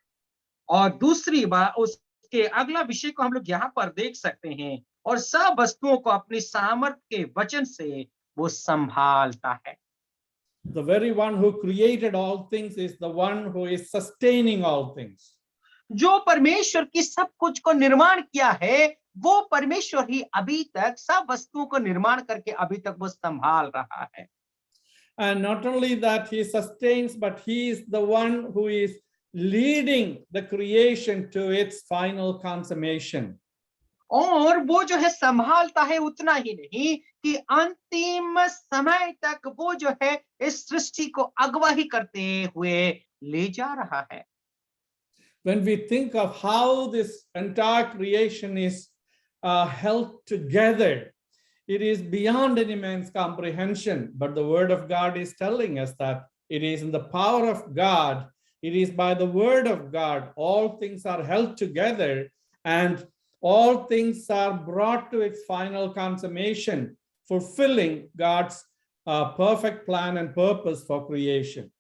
और दूसरी बात, उसके अगला विषय को हम लोग यहाँ पर देख सकते हैं, और सब वस्तुओं को अपनी सामर्थ्य के वचन से वो संभालता है। The very one who created all things is the one who is sustaining all things. जो परमेश्वर की सब कुछ को निर्माण किया है, वो परमेश्वर ही अभी तक सब वस्तुओं को निर्माण करके अभी तक वो संभाल रहा है। And not only that he sustains, but he is the one who is leading the creation to its final consummation. और वो जो है संभालता है, उतना ही नहीं कि अंतिम समय तक वो जो है इस सृष्टि को अगुवाई करते हुए ले जा रहा है। When we think of how this entire creation is held together, it is beyond any man's comprehension. But the word of God is telling us that it is in the power of God, it is by the word of God, all things are held together and all things are brought to its final consummation, fulfilling God's perfect plan and purpose for creation.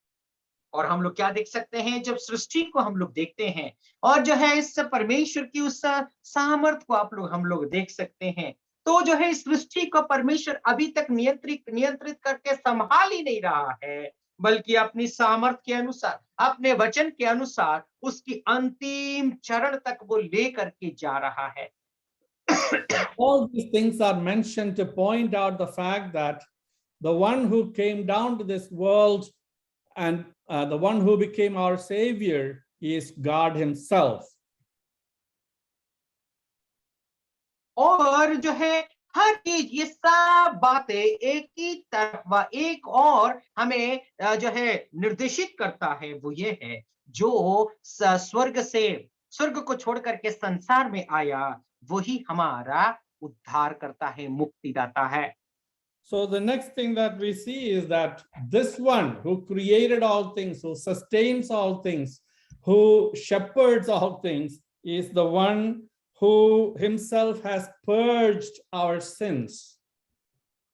और हम लोग क्या देख सकते हैं, जब सृष्टि को हम लोग देखते हैं और जो है इस परमेश्वर की उस सामर्थ को हम लोग देख सकते हैं, तो जो है इस सृष्टि को परमेश्वर अभी तक नियंत्रित करके संभाल ही नहीं रहा है, बल्कि अपनी सामर्थ के अनुसार, अपने वचन के अनुसार उसकी अंतिम चरण तक वो लेकर के जा रहा है। All these things are mentioned to point out the fact that the one who came down to this world and the one who became our savior is God himself. और जो है हर चीज, ये सब बातें एक ही तरफ एक और हमें जो है निर्देशित करता है, वो ये है जो स्वर्ग को छोड़ करके संसार में आया, वही हमारा उद्धार करता है, मुक्ति दाता है। So the next thing that we see is that this one who created all things, who sustains all things, who shepherds all things, is the one who himself has purged our sins.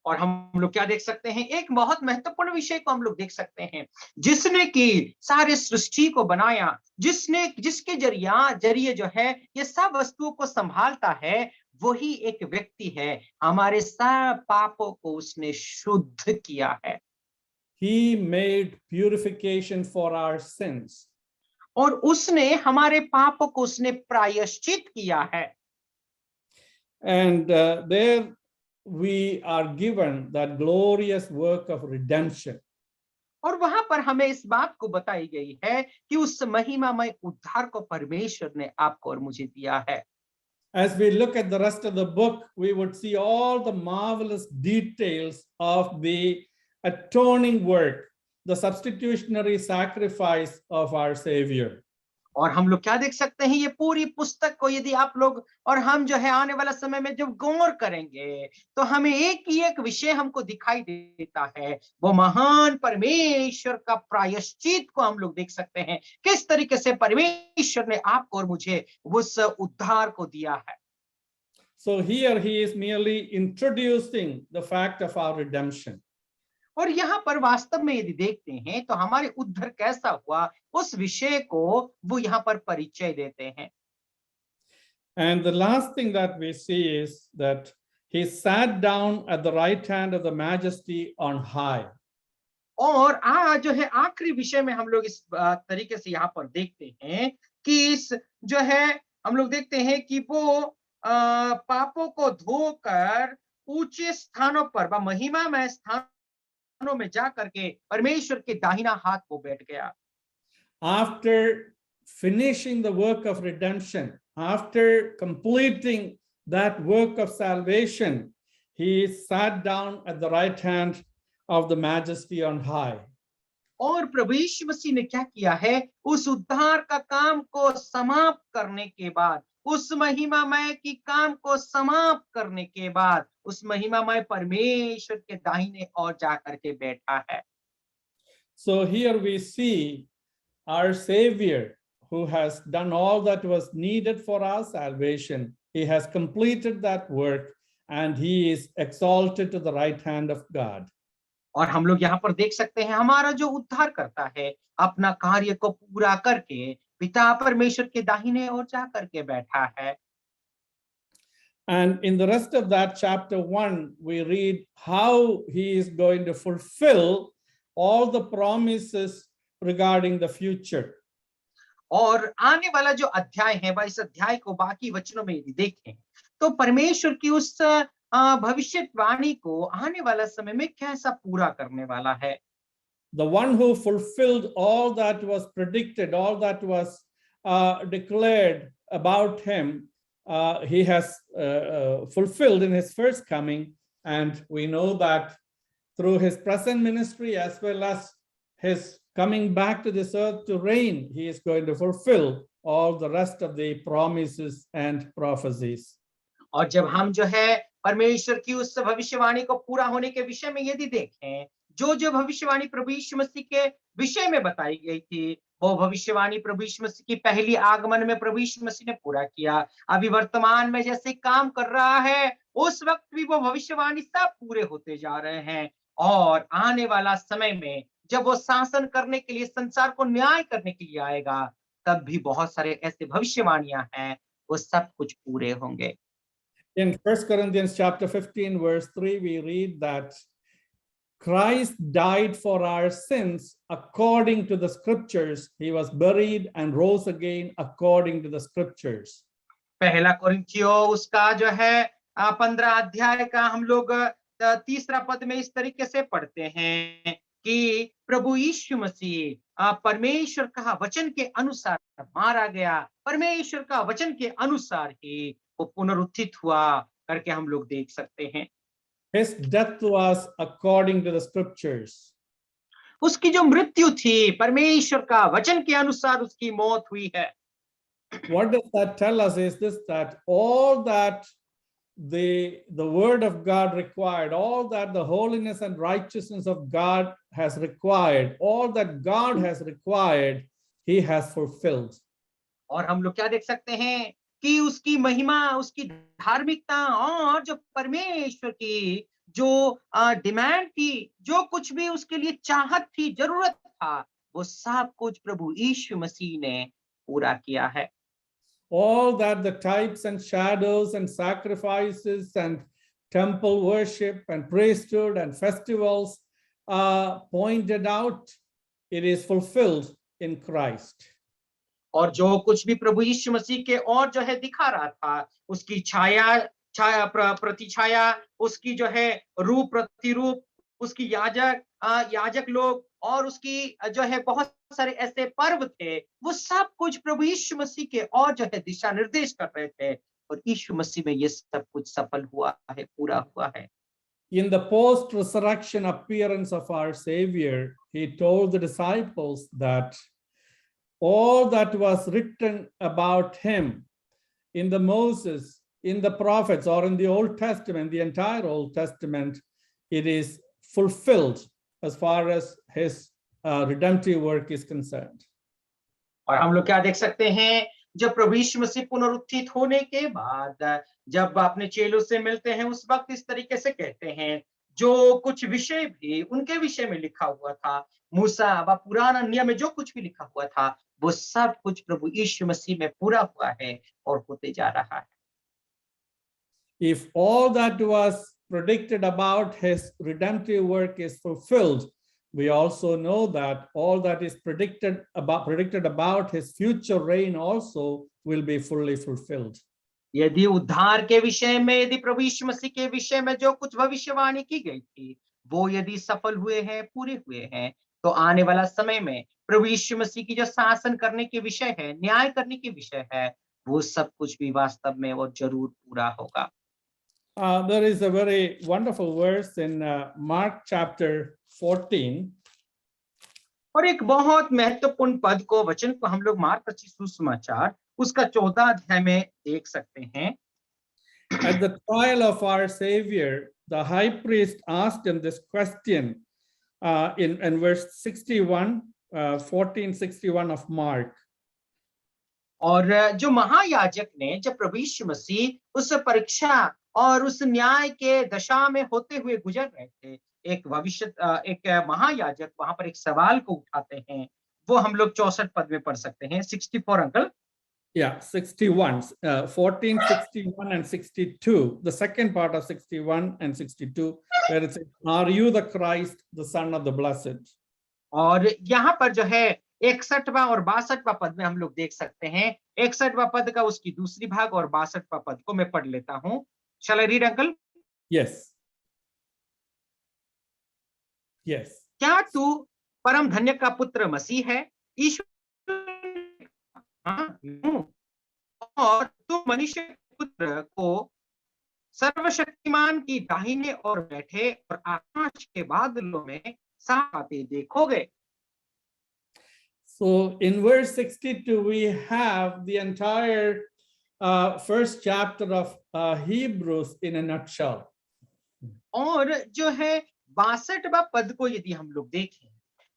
और हम लोग क्या देख सकते हैं, एक बहुत महत्वपूर्ण विषय को हम लोग देख सकते हैं, जिसने की सारे सृष्टि को बनाया, जिसके जरिए जो है ये सब वस्तुओं को संभालता है, वही एक व्यक्ति है, हमारे सब पापों को उसने शुद्ध किया है। He made purification for our sins. और उसने हमारे पापों को उसने प्रायश्चित किया है। And there we are given that glorious work of redemption. और वहां पर हमें इस बात को बताई गई है कि उस महिमामय उद्धार को परमेश्वर ने आपको और मुझे दिया है। As we look at the rest of the book, we would see all the marvelous details of the atoning work, the substitutionary sacrifice of our Savior. और हम लोग क्या देख सकते हैं, ये पूरी पुस्तक को यदि आप लोग और हम जो है आने वाला समय में जब गौर करेंगे, तो हमें एक ही एक विषय हमको दिखाई देता है, वो महान परमेश्वर का प्रायश्चित को हम लोग देख सकते हैं, किस तरीके से परमेश्वर ने आपको और मुझे उस उद्धार को दिया है। So here he is merely introducing the fact of our redemption. और यहाँ पर वास्तव में यदि देखते हैं तो हमारे उद्धार कैसा हुआ, उस विषय को वो यहाँ पर परिचय देते हैं। And the last thing that we see is that he sat down at the right hand of the majesty on high. और आज जो है आखिरी विषय में हम लोग इस तरीके से यहाँ पर देखते हैं कि इस जो है हम लोग देखते हैं कि वो पापों को धोकर ऊंचे स्थानों पर, महिमामय स्थानों में जा करके परमेश्वर के दाहिना हाथ को बैठ गया। after finishing the work of redemption, after completing that work of salvation, he sat down at the right hand of the Majesty on high. और प्रभु यीशु मसीह ने क्या किया है, उस उद्धार का काम को समाप्त करने के बाद, उस महिमामय की काम को समाप्त करने के बाद, उस महिमामय परमेश्वर के दाहिने ओर जाकर के बैठा है। So here we see our Savior, who has done all that was needed for our salvation. He has completed that work and he is exalted to the right hand of God. और हम लोग यहाँ पर देख सकते हैं, हमारा जो उद्धार करता है अपना कार्य को पूरा करके पिता परमेश्वर के दाहिने ओर जा करके बैठा है। And in the rest of that chapter 1, we read how he is going to fulfill all the promises regarding the future. और आने वाला जो अध्याय है, वह इस अध्याय को बाकी वचनों में यदि देखें तो परमेश्वर की उस भविष्यवाणी को आने वाला समय में कैसा पूरा करने वाला है। The one who fulfilled all that was predicted, all that was declared about him, he has fulfilled in his first coming, and we know that through his present ministry as well as his coming back to this earth to reign, he is going to fulfill all the rest of the promises and prophecies. और जब हम जो है परमेश्वर की उस भविष्यवाणी को पूरा होने के विषय में यदि देखें, जो जो भविष्यवाणी प्रभु यीशु मसीह के विषय में बताई गई थी, वो भविष्यवाणी प्रभु यीशु मसीह की पहली आगमन में प्रभु यीशु मसीह ने पूरा किया। अभी वर्तमान में जैसे काम कर रहा है, उस वक्त भी वो भविष्यवाणी सब पूरे होते जा रहे हैं। और आने वाला समय में जब वो शासन करने के लिए, संसार को न्याय करने के लिए आएगा, तब भी बहुत सारे ऐसे भविष्यवाणियां हैं, वो सब कुछ पूरे होंगे। In 1 Corinthians chapter 15, verse 3, we read that Christ died for our sins according to the scriptures. He was buried and rose again according to the scriptures. पहला कोरिन्थियों उसका जो है 15 अध्याय का हम लोग तीसरा पद में इस तरीके से पढ़ते हैं कि प्रभु यीशु मसीह परमेश्वर का वचन के अनुसार मारा गया, परमेश्वर का वचन के अनुसार ही वो पुनरुत्थित हुआ करके हम लोग देख सकते हैं। His death was according to the scriptures. उसकी जो मृत्यु थी, परमेश्वर का वचन के अनुसार उसकी मौत हुई है। What does that tell us is this, that all that the word of God required, all that the holiness and righteousness of God has required, all that God has required, he has fulfilled. और हम लोग क्या देख सकते हैं कि उसकी महिमा, उसकी धार्मिकता और जो परमेश्वर की जो डिमांड थी, जो कुछ भी उसके लिए चाहत थी, जरूरत था, वो सब कुछ प्रभु यीशु मसीह ने पूरा किया है। All that the types and shadows and sacrifices and temple worship and priesthood and festivals pointed out, it is fulfilled in Christ. और जो कुछ भी प्रभु यीशु मसीह के और जो है दिखा रहा था, उसकी छाया प्रतिछाया, उसकी जो है रूप प्रतिरूप, उसकी याजक लोग और उसकी जो है बहुत सारे ऐसे पर्व थे, वो सब कुछ प्रभु यीशु मसीह के और जो है दिशा निर्देश कर रहे थे, और यीशु मसीह में ये सब कुछ सफल हुआ है, पूरा हुआ है। In the post-resurrection appearance of our Savior, he told the disciples that all that was written about him in the Moses, in the prophets, or in the Old Testament, the entire Old Testament, it is fulfilled as far as his redemptive work is concerned. और हम लोग क्या देख सकते हैं, जब प्रभु यीशु मसीह पुनरुत्थित होने के बाद जब अपने चेलों से मिलते हैं, उस वक्त इस तरीके से कहते हैं, जो कुछ विषय भी उनके विषय में लिखा हुआ था, मूसा व पुराना नियम में जो कुछ भी लिखा हुआ था, वो सब कुछ प्रभु यीशु मसीह में पूरा हुआ है और होते जा रहा है। If all that was predicted about his redemptive work is fulfilled, we also know that all that is predicted about his future reign also will be fully fulfilled. यदि उद्धार के विषय में, यदि प्रभु यीशु मसीह के विषय में जो कुछ भविष्यवाणी की गई थी, वो यदि सफल हुए हैं, पूरे हुए हैं, तो आने वाला समय में प्रभु यीशु मसीह की जो शासन करने के विषय है, न्याय करने के विषय है, वो सब कुछ भी वास्तव में वो जरूर पूरा होगा। There is a very wonderful verse in Mark chapter 14. और एक बहुत महत्वपूर्ण पद को, वचन को हम लोग मार्क रचित सुसमाचार उसका 14 अध्याय में देख सकते हैं। At the trial of our Savior, the high priest asked him this question in verse 61, 14:61 of Mark. और जो महायाजक ने जब प्रभु यीशु मसीह उस परीक्षा और उस न्याय के दशा में होते हुए गुजर रहे थे, एक महायाजक वहां पर एक सवाल को उठाते हैं। वो हम लोग 64 पद में पढ़ सकते हैं। 64 uncle. Yeah, 61, 14, 61 and 62, the second part of 61 and 62, where it says, are you the Christ, the Son of the Blessed? और यहाँ पर जो है 61वां और 62वां पद में हम लोग देख सकते हैं। 61वां पद का उसकी दूसरी भाग और 62वां पद को मैं पढ़ लेता हूँ। Shall I read, uncle? Yes. Yes. क्या तू परम धन्य का पुत्र मसीह है? ईश्वर और तू मनुष्य के पुत्र को सर्वशक्तिमान की दाहिने ओर बैठे और आकाश के बादलों में साफ आते देखोगे। So in verse 62, we have the entire first chapter of Hebrews in a nutshell. और जो है 62वां पद को यदि हम लोग देखें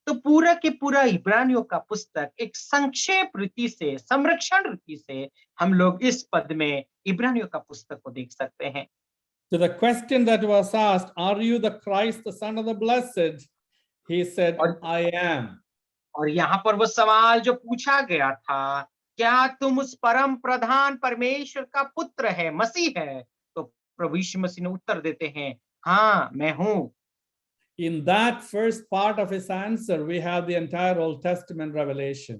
तो पूरा के पूरा इब्रानियों का पुस्तक एक संक्षेप रीति से, संरक्षण रीति से हम लोग इस पद में इब्रानियों का पुस्तक को देख सकते हैं। So the question that was asked, are you the Christ, the Son of the Blessed? He said, I am. और यहाँ पर वो सवाल जो पूछा गया था, क्या तुम उस परम प्रधान परमेश्वर का पुत्र है, मसीह है? तो प्रभु यीशु मसीह ने उत्तर देते हैं, हाँ मैं हूँ। In that first part of his answer, we have the entire Old Testament revelation.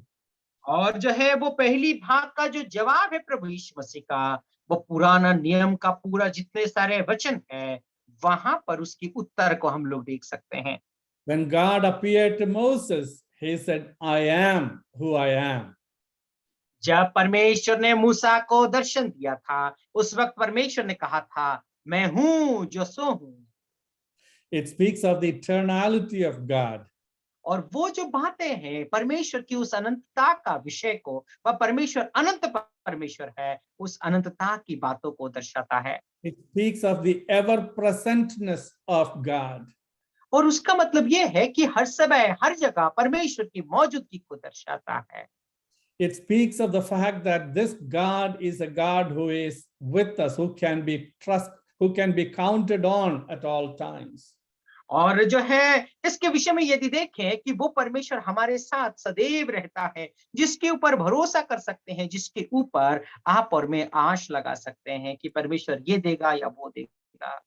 और जो है वो पहली भाग का जो जवाब है प्रभु यीशु मसीह का, वो पुराना नियम का पूरा जितने सारे वचन है, वहां पर उसकी उत्तर को हम लोग देख सकते हैं। When God appeared to Moses, he said, I am who I am. जब परमेश्वर ने मूसा को दर्शन दिया था, उस वक्त परमेश्वर ने कहा था, मैं हूं जो सो हूं। It speaks of the eternality of God. और वो जो बातें हैं परमेश्वर की उस अनंतता का विषय को, वह परमेश्वर अनंत परमेश्वर है, उस अनंतता की बातों को दर्शाता है। It speaks of the ever-presentness of God. और उसका मतलब ये है कि हर समय हर जगह परमेश्वर की मौजूदगी को दर्शाता है। It speaks of the fact that this God is a God who is with us, who can be counted on at all times. और जो है इसके विषय में यदि देखें कि वो परमेश्वर हमारे साथ सदैव रहता है, जिसके ऊपर भरोसा कर सकते हैं, जिसके ऊपर आप और मैं आश लगा सकते हैं कि परमेश्वर ये देगा या वो देगा।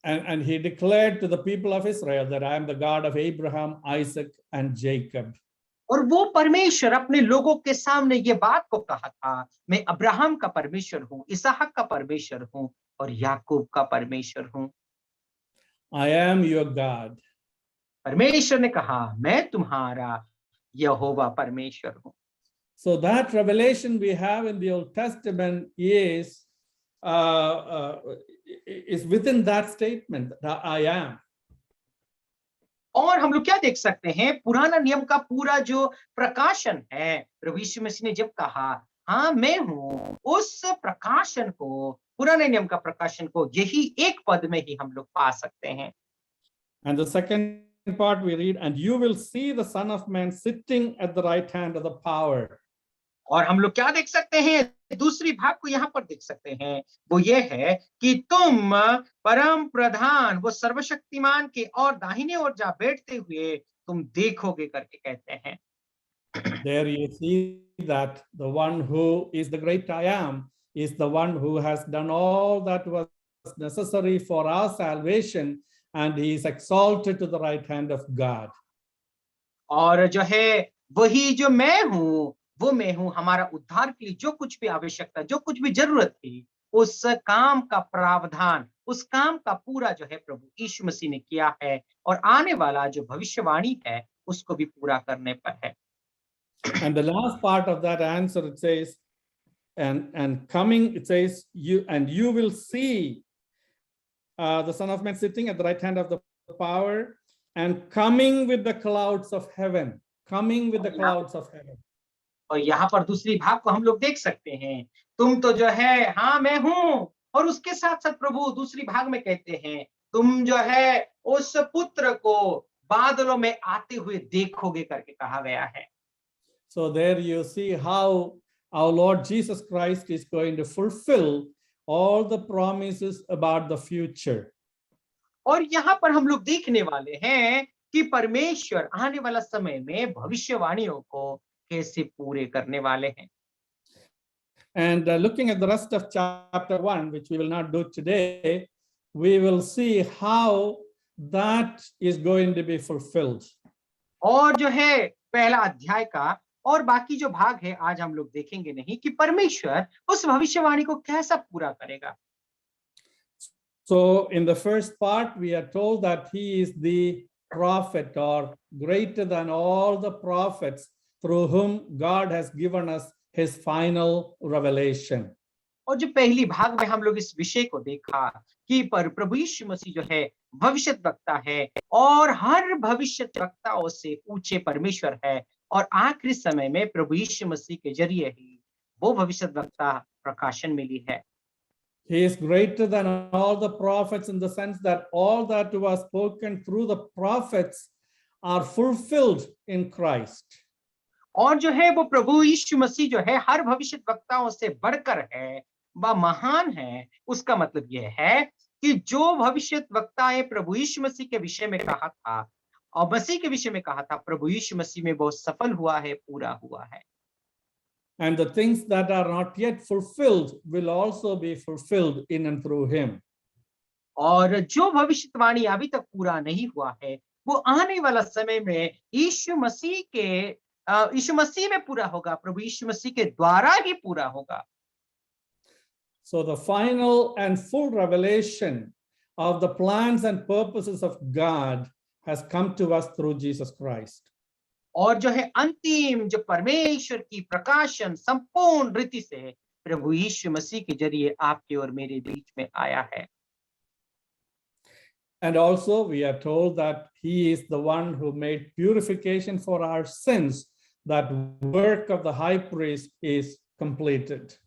And he declared to the people of Israel that I am the God of Abraham, Isaac and Jacob. और वो परमेश्वर अपने लोगों के सामने ये बात को कहा था, मैं अब्राहम का परमेश्वर हूँ, इसहाक का परमेश्वर हूँ और याकूब का परमेश्वर हूँ। I am your God. परमेश्वर ने कहा, मैं तुम्हारा यहोवा परमेश्वर हूँ। So that revelation we have in the Old Testament is within that statement that I am. और हम लोग क्या देख सकते हैं, पुराना नियम का पूरा जो प्रकाशन है, प्रभु यीशु मसीह ने जब कहा हाँ मैं हूँ, उस प्रकाशन को, पुराने नियम का प्रकाशन को यही एक पद में ही हम लोग पा सकते हैं। And the second part we read, and you will see the Son of Man sitting at the right hand of the power. और हम लोग क्या देख सकते हैं, दूसरी भाग को यहाँ पर देख सकते हैं, वो ये है कि तुम परम प्रधान, वो सर्वशक्तिमान के और दाहिने ओर जा बैठते हुए तुम देखोगे करके कहते हैं। There you see that the one who is the great I am is the one who has done all that was necessary for our salvation, and he is exalted to the right hand of God. और जो है वही जो मैं हूँ, वो मैं हूँ, हमारा उद्धार के लिए जो कुछ भी आवश्यकता, जो कुछ भी जरूरत थी, उस काम का प्रावधान, उस काम का पूरा जो है प्रभु यीशु मसीह ने किया है। और आने वाला जो भविष्यवाणी है उसको भी पूरा करने पर है। And the last part of that answer, it says, and coming, it says, you will see the Son of Man sitting at the right hand of the power and coming with the clouds of heaven, coming with the clouds of heaven. और यहाँ पर दूसरी भाग को हम लोग देख सकते हैं, तुम तो जो है हाँ मैं हूं, और उसके साथ साथ प्रभु दूसरी भाग में कहते हैं, तुम जो है उस पुत्र को बादलों में आते हुए देखोगे करके कहा गया है। So there you see how our Lord Jesus Christ is going to fulfill all the promises about the future. और यहाँ पर हम लोग देखने वाले हैं कि परमेश्वर आने वाला समय में भविष्यवाणियों को कैसे पूरे करने वाले हैं। And looking at the rest of chapter 1, which we will not do today, we will see how that is going to be fulfilled. और जो है पहला अध्याय का और बाकी जो भाग है आज हम लोग देखेंगे नहीं कि परमेश्वर उस भविष्यवाणी को कैसा पूरा करेगा। So in the first part, we are told that he is the prophet or greater than all the prophets through whom God has given us his final revelation. और जो पहली भाग में हम लोग इस विषय को देखा कि प्रभु यीशु मसीह जो है भविष्यद्वक्ता है और हर भविष्यद्वक्ताओं से ऊंचे परमेश्वर है, और आखिरी समय में प्रभु यीशु मसीह के जरिए ही वो भविष्यद्वक्ता प्रकाशन मिली है। He is greater than all the prophets in the sense that all that was spoken through the prophets are fulfilled in Christ. और जो है वो प्रभु यीशु मसीह जो है हर भविष्यद्वक्ताओं से बढ़कर है, वह महान है। उसका मतलब यह है कि जो भविष्यद्वक्ताएं प्रभु यीशु मसीह के विषय में कहा था और मसीह के विषय में कहा था, प्रभु यीशु मसीह में बहुत सफल हुआ है, पूरा हुआ है। And the things that are not yet fulfilled will also be fulfilled in and through him. और जो भविष्यवाणी अभी तक पूरा नहीं हुआ है, वो आने वाला समय में यीशु मसीह में पूरा होगा, प्रभु यीशु मसीह के द्वारा ही पूरा होगा। So the final and full revelation of the plans and purposes of God has come to us through Jesus Christ. और जो है अंतिम जो परमेश्वर की प्रकाशन संपूर्ण रीति से प्रभु यीशु मसीह के जरिए आपके और मेरे बीच में आया है। And also we are told that he is the one who made purification for our sins. That work of the high priest is completed.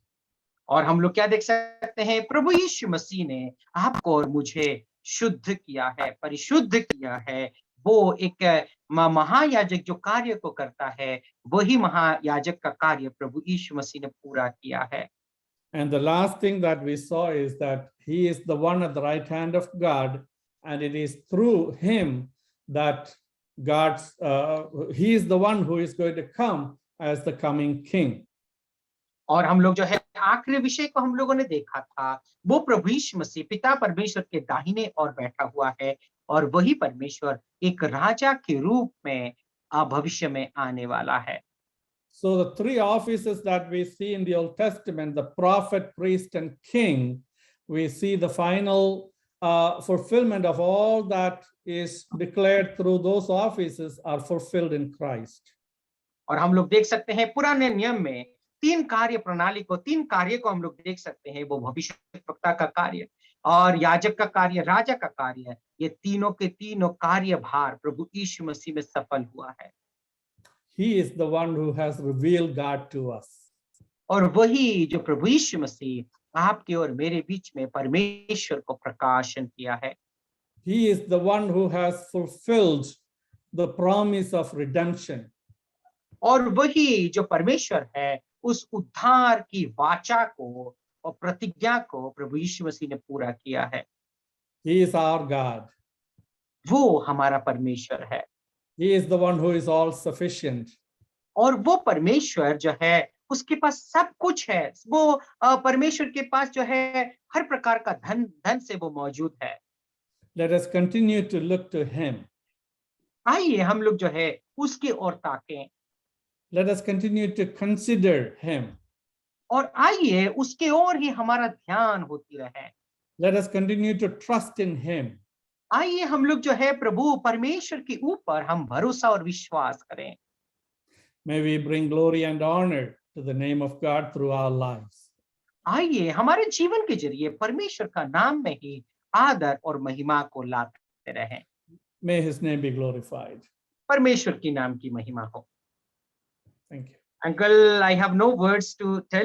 और हम लोग क्या देख सकते हैं, प्रभु यीशु मसीह ने आपको और मुझे शुद्ध किया है, परिशुद्ध किया है। वो एक महायाजक जो कार्य को करता है, वही महायाजक का कार्य प्रभु यीशु मसीह ने पूरा किया है। And the last thing that we saw is that he is the one at the right hand of God, and it is through him that he is the one who is going to come as the coming king. और हम लोग जो है आखिरी विषय को हम लोगों ने देखा था, वो प्रभु यीशु मसीह पिता परमेश्वर के दाहिने ओर बैठा हुआ है, और वही परमेश्वर एक राजा के रूप में भविष्य में आने वाला है। So the three offices that we see in the Old Testament, the prophet, priest, and king, we see the final fulfillment of all that is declared through those offices are fulfilled in Christ. और हम लोग देख सकते हैं पुराने नियम में तीन कार्य को हम लोग देख सकते हैं, वो भविष्यद्वक्ता का कार्य और याजक का कार्य, राजा का कार्य, ये तीनों के तीनों कार्यभार प्रभु यीशु मसीह में सफल हुआ है। He is the one who has revealed God to us. और वही जो प्रभु यीशु मसीह आपके और मेरे बीच में परमेश्वर को प्रकाशन किया है। He is the one who has fulfilled the promise of redemption. और वही जो परमेश्वर है उस उद्धार की वाचा को और प्रतिज्ञा को प्रभु यीशु मसीह ने पूरा किया है। He is our God. वो हमारा परमेश्वर है। He is the one who is all sufficient. और वो परमेश्वर जो है उसके पास सब कुछ है, वो परमेश्वर के पास जो है हर प्रकार का धन से वो मौजूद है। Let us continue to look to him. आइए हम लोग जो है उसकी ओर ताकें। Let us continue to consider him. और आइए उसके ओर ही हमारा ध्यान होती रहे। Let us continue to trust in him. आइए हम लोग जो है प्रभु परमेश्वर के ऊपर हम भरोसा और विश्वास करें। May we bring glory and honor to the name of God through our lives. आइए हमारे जीवन के जरिए परमेश्वर का नाम में ही आदर और महिमा को लाते रहें। May his name be glorified. परमेश्वर की नाम की महिमा हो। Thank you. Uncle, I have no words to tell